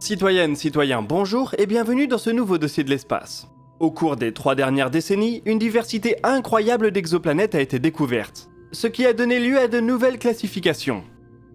Citoyennes, citoyens, bonjour et bienvenue dans ce nouveau dossier de l'espace. Au cours des 3 dernières décennies, une diversité incroyable d'exoplanètes a été découverte, ce qui a donné lieu à de nouvelles classifications.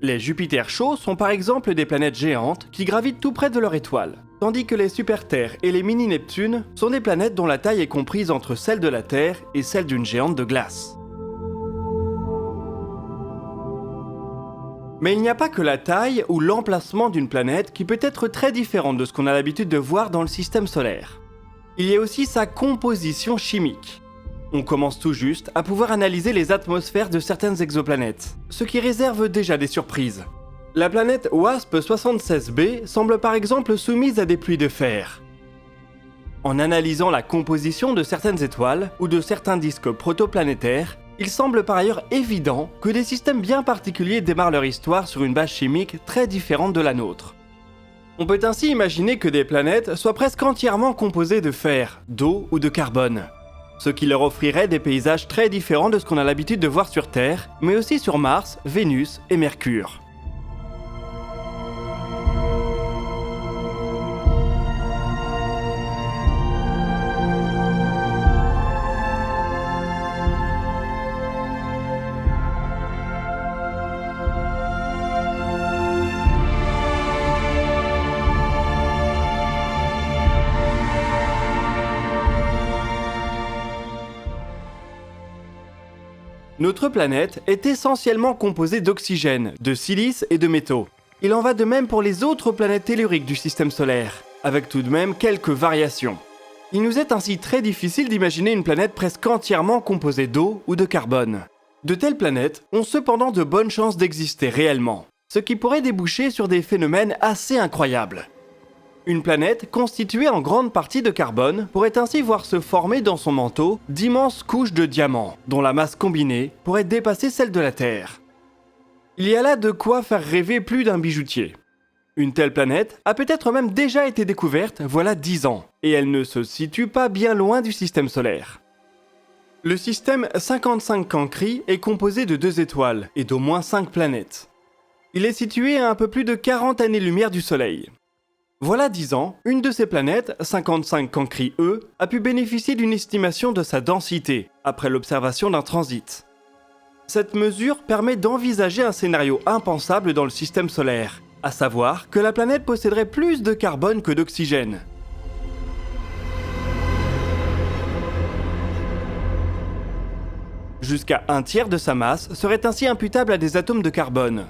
Les Jupiters chauds sont par exemple des planètes géantes qui gravitent tout près de leur étoile, tandis que les super-Terres et les mini-Neptunes sont des planètes dont la taille est comprise entre celle de la Terre et celle d'une géante de glace. Mais il n'y a pas que la taille ou l'emplacement d'une planète qui peut être très différente de ce qu'on a l'habitude de voir dans le système solaire. Il y a aussi sa composition chimique. On commence tout juste à pouvoir analyser les atmosphères de certaines exoplanètes, ce qui réserve déjà des surprises. La planète WASP-76b semble par exemple soumise à des pluies de fer. En analysant la composition de certaines étoiles ou de certains disques protoplanétaires, il semble par ailleurs évident que des systèmes bien particuliers démarrent leur histoire sur une base chimique très différente de la nôtre. On peut ainsi imaginer que des planètes soient presque entièrement composées de fer, d'eau ou de carbone, ce qui leur offrirait des paysages très différents de ce qu'on a l'habitude de voir sur Terre, mais aussi sur Mars, Vénus et Mercure. Notre planète est essentiellement composée d'oxygène, de silice et de métaux. Il en va de même pour les autres planètes telluriques du système solaire, avec tout de même quelques variations. Il nous est ainsi très difficile d'imaginer une planète presque entièrement composée d'eau ou de carbone. De telles planètes ont cependant de bonnes chances d'exister réellement, ce qui pourrait déboucher sur des phénomènes assez incroyables. Une planète constituée en grande partie de carbone pourrait ainsi voir se former dans son manteau d'immenses couches de diamants, dont la masse combinée pourrait dépasser celle de la Terre. Il y a là de quoi faire rêver plus d'un bijoutier. Une telle planète a peut-être même déjà été découverte voilà 10 ans, et elle ne se situe pas bien loin du système solaire. Le système 55 Cancri est composé de 2 étoiles et d'au moins 5 planètes. Il est situé à un peu plus de 40 années-lumière du Soleil. Voilà 10 ans, une de ces planètes, 55 Cancri E, a pu bénéficier d'une estimation de sa densité, après l'observation d'un transit. Cette mesure permet d'envisager un scénario impensable dans le système solaire, à savoir que la planète posséderait plus de carbone que d'oxygène. Jusqu'à un tiers de sa masse serait ainsi imputable à des atomes de carbone.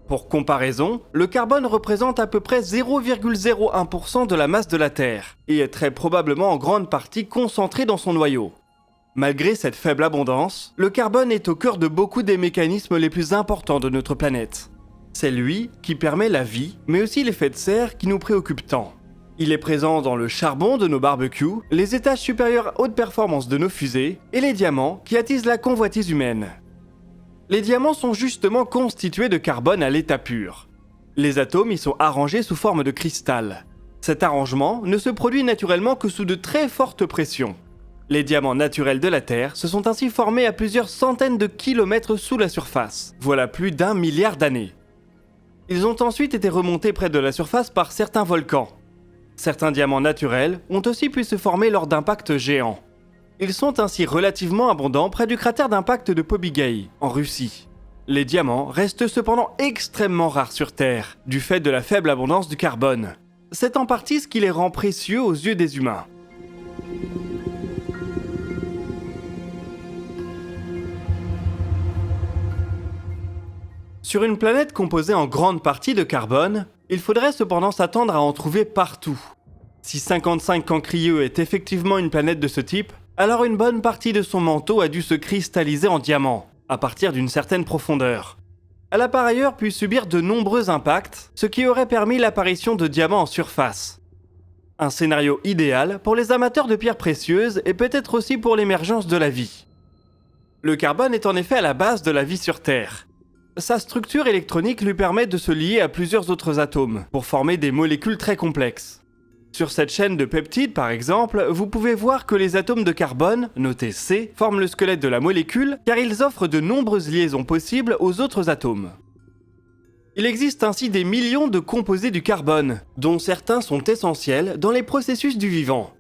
Pour comparaison, le carbone représente à peu près 0,01% de la masse de la Terre, et est très probablement en grande partie concentré dans son noyau. Malgré cette faible abondance, le carbone est au cœur de beaucoup des mécanismes les plus importants de notre planète. C'est lui qui permet la vie, mais aussi l'effet de serre qui nous préoccupe tant. Il est présent dans le charbon de nos barbecues, les étages supérieurs à haute performance de nos fusées, et les diamants qui attisent la convoitise humaine. Les diamants sont justement constitués de carbone à l'état pur. Les atomes y sont arrangés sous forme de cristal. Cet arrangement ne se produit naturellement que sous de très fortes pressions. Les diamants naturels de la Terre se sont ainsi formés à plusieurs centaines de kilomètres sous la surface, voilà plus d'1 milliard d'années. Ils ont ensuite été remontés près de la surface par certains volcans. Certains diamants naturels ont aussi pu se former lors d'impacts géants. Ils sont ainsi relativement abondants près du cratère d'impact de Pobygay, en Russie. Les diamants restent cependant extrêmement rares sur Terre, du fait de la faible abondance du carbone. C'est en partie ce qui les rend précieux aux yeux des humains. Sur une planète composée en grande partie de carbone, il faudrait cependant s'attendre à en trouver partout. Si 55 Cancri E est effectivement une planète de ce type, alors une bonne partie de son manteau a dû se cristalliser en diamants, à partir d'une certaine profondeur. Elle a par ailleurs pu subir de nombreux impacts, ce qui aurait permis l'apparition de diamants en surface. Un scénario idéal pour les amateurs de pierres précieuses et peut-être aussi pour l'émergence de la vie. Le carbone est en effet à la base de la vie sur Terre. Sa structure électronique lui permet de se lier à plusieurs autres atomes, pour former des molécules très complexes. Sur cette chaîne de peptides par exemple, vous pouvez voir que les atomes de carbone, notés C, forment le squelette de la molécule car ils offrent de nombreuses liaisons possibles aux autres atomes. Il existe ainsi des millions de composés du carbone, dont certains sont essentiels dans les processus du vivant.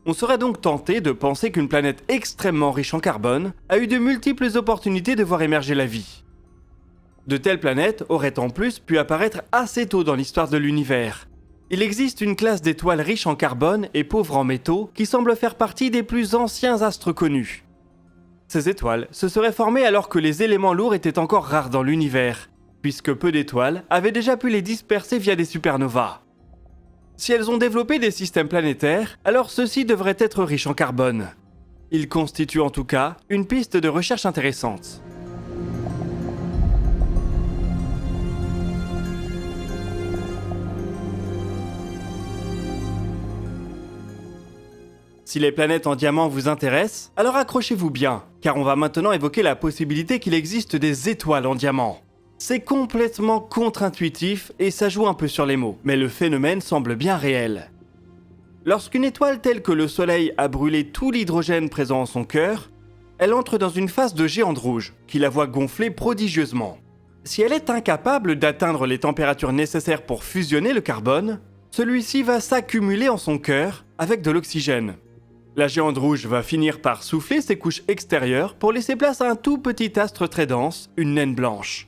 On serait donc tenté de penser qu'une planète extrêmement riche en carbone a eu de multiples opportunités de voir émerger la vie. De telles planètes auraient en plus pu apparaître assez tôt dans l'histoire de l'univers. Il existe une classe d'étoiles riches en carbone et pauvres en métaux qui semble faire partie des plus anciens astres connus. Ces étoiles se seraient formées alors que les éléments lourds étaient encore rares dans l'univers, puisque peu d'étoiles avaient déjà pu les disperser via des supernovas. Si elles ont développé des systèmes planétaires, alors ceux-ci devraient être riches en carbone. Ils constituent en tout cas une piste de recherche intéressante. Si les planètes en diamant vous intéressent, alors accrochez-vous bien, car on va maintenant évoquer la possibilité qu'il existe des étoiles en diamant. C'est complètement contre-intuitif et ça joue un peu sur les mots, mais le phénomène semble bien réel. Lorsqu'une étoile telle que le Soleil a brûlé tout l'hydrogène présent en son cœur, elle entre dans une phase de géante rouge qui la voit gonfler prodigieusement. Si elle est incapable d'atteindre les températures nécessaires pour fusionner le carbone, celui-ci va s'accumuler en son cœur avec de l'oxygène. La géante rouge va finir par souffler ses couches extérieures pour laisser place à un tout petit astre très dense, une naine blanche.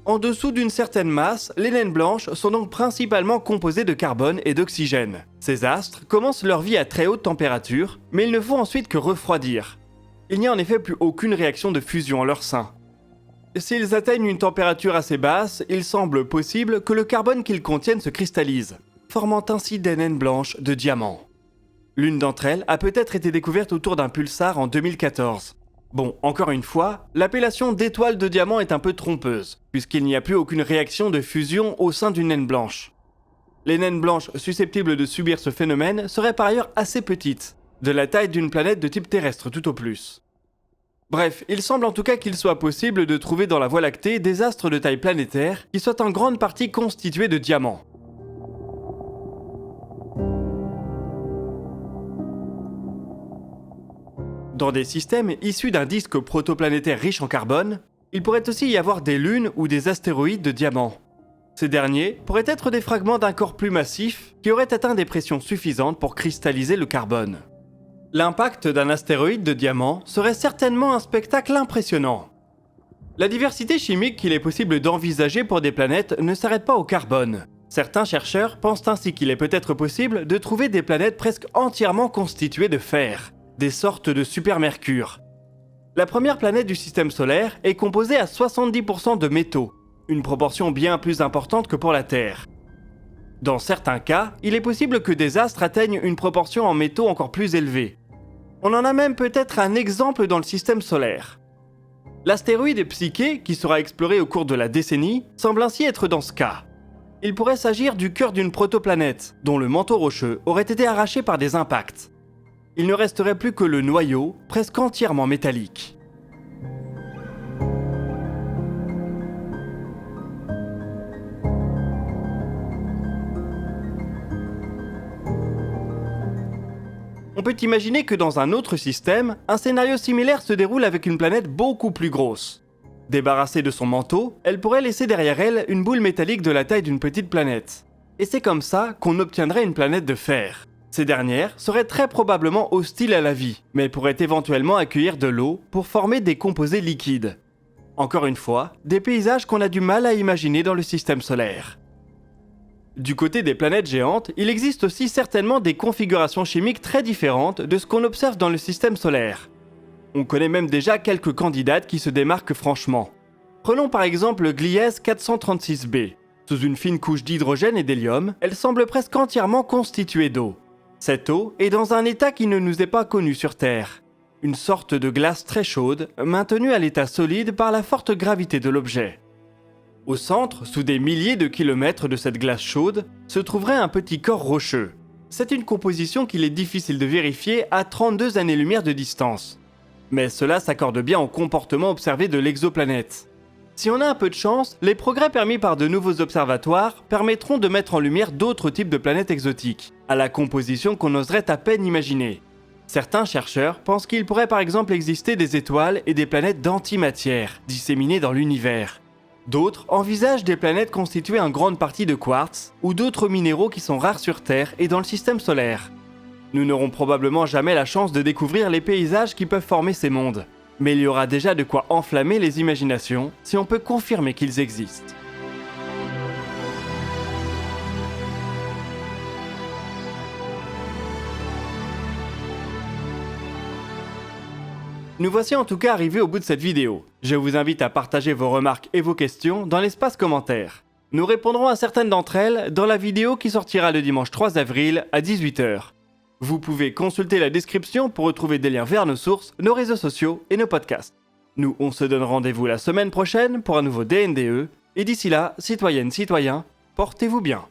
En dessous d'une certaine masse, les naines blanches sont donc principalement composées de carbone et d'oxygène. Ces astres commencent leur vie à très haute température, mais ils ne font ensuite que refroidir. Il n'y a en effet plus aucune réaction de fusion en leur sein. S'ils atteignent une température assez basse, il semble possible que le carbone qu'ils contiennent se cristallise, formant ainsi des naines blanches de diamants. L'une d'entre elles a peut-être été découverte autour d'un pulsar en 2014. Bon, encore une fois, l'appellation d'étoile de diamant est un peu trompeuse, puisqu'il n'y a plus aucune réaction de fusion au sein d'une naine blanche. Les naines blanches susceptibles de subir ce phénomène seraient par ailleurs assez petites, de la taille d'une planète de type terrestre tout au plus. Bref, il semble en tout cas qu'il soit possible de trouver dans la Voie lactée des astres de taille planétaire qui soient en grande partie constitués de diamants. Dans des systèmes issus d'un disque protoplanétaire riche en carbone, il pourrait aussi y avoir des lunes ou des astéroïdes de diamants. Ces derniers pourraient être des fragments d'un corps plus massif qui auraient atteint des pressions suffisantes pour cristalliser le carbone. L'impact d'un astéroïde de diamant serait certainement un spectacle impressionnant. La diversité chimique qu'il est possible d'envisager pour des planètes ne s'arrête pas au carbone. Certains chercheurs pensent ainsi qu'il est peut-être possible de trouver des planètes presque entièrement constituées de fer, des sortes de super-mercure. La première planète du système solaire est composée à 70% de métaux, une proportion bien plus importante que pour la Terre. Dans certains cas, il est possible que des astres atteignent une proportion en métaux encore plus élevée. On en a même peut-être un exemple dans le système solaire. L'astéroïde Psyché, qui sera exploré au cours de la décennie, semble ainsi être dans ce cas. Il pourrait s'agir du cœur d'une protoplanète, dont le manteau rocheux aurait été arraché par des impacts. Il ne resterait plus que le noyau, presque entièrement métallique. On peut imaginer que dans un autre système, un scénario similaire se déroule avec une planète beaucoup plus grosse. Débarrassée de son manteau, elle pourrait laisser derrière elle une boule métallique de la taille d'une petite planète. Et c'est comme ça qu'on obtiendrait une planète de fer. Ces dernières seraient très probablement hostiles à la vie, mais pourraient éventuellement accueillir de l'eau pour former des composés liquides. Encore une fois, des paysages qu'on a du mal à imaginer dans le système solaire. Du côté des planètes géantes, il existe aussi certainement des configurations chimiques très différentes de ce qu'on observe dans le système solaire. On connaît même déjà quelques candidates qui se démarquent franchement. Prenons par exemple Gliese 436b. Sous une fine couche d'hydrogène et d'hélium, elle semble presque entièrement constituée d'eau. Cette eau est dans un état qui ne nous est pas connu sur Terre. Une sorte de glace très chaude, maintenue à l'état solide par la forte gravité de l'objet. Au centre, sous des milliers de kilomètres de cette glace chaude, se trouverait un petit corps rocheux. C'est une composition qu'il est difficile de vérifier à 32 années-lumière de distance. Mais cela s'accorde bien au comportement observé de l'exoplanète. Si on a un peu de chance, les progrès permis par de nouveaux observatoires permettront de mettre en lumière d'autres types de planètes exotiques, à la composition qu'on oserait à peine imaginer. Certains chercheurs pensent qu'il pourrait par exemple exister des étoiles et des planètes d'antimatière, disséminées dans l'univers. D'autres envisagent des planètes constituées en grande partie de quartz ou d'autres minéraux qui sont rares sur Terre et dans le système solaire. Nous n'aurons probablement jamais la chance de découvrir les paysages qui peuvent former ces mondes, mais il y aura déjà de quoi enflammer les imaginations si on peut confirmer qu'ils existent. Nous voici en tout cas arrivés au bout de cette vidéo. Je vous invite à partager vos remarques et vos questions dans l'espace commentaire. Nous répondrons à certaines d'entre elles dans la vidéo qui sortira le dimanche 3 avril à 18h. Vous pouvez consulter la description pour retrouver des liens vers nos sources, nos réseaux sociaux et nos podcasts. Nous, on se donne rendez-vous la semaine prochaine pour un nouveau DNDE, et d'ici là, citoyennes, citoyens, portez-vous bien.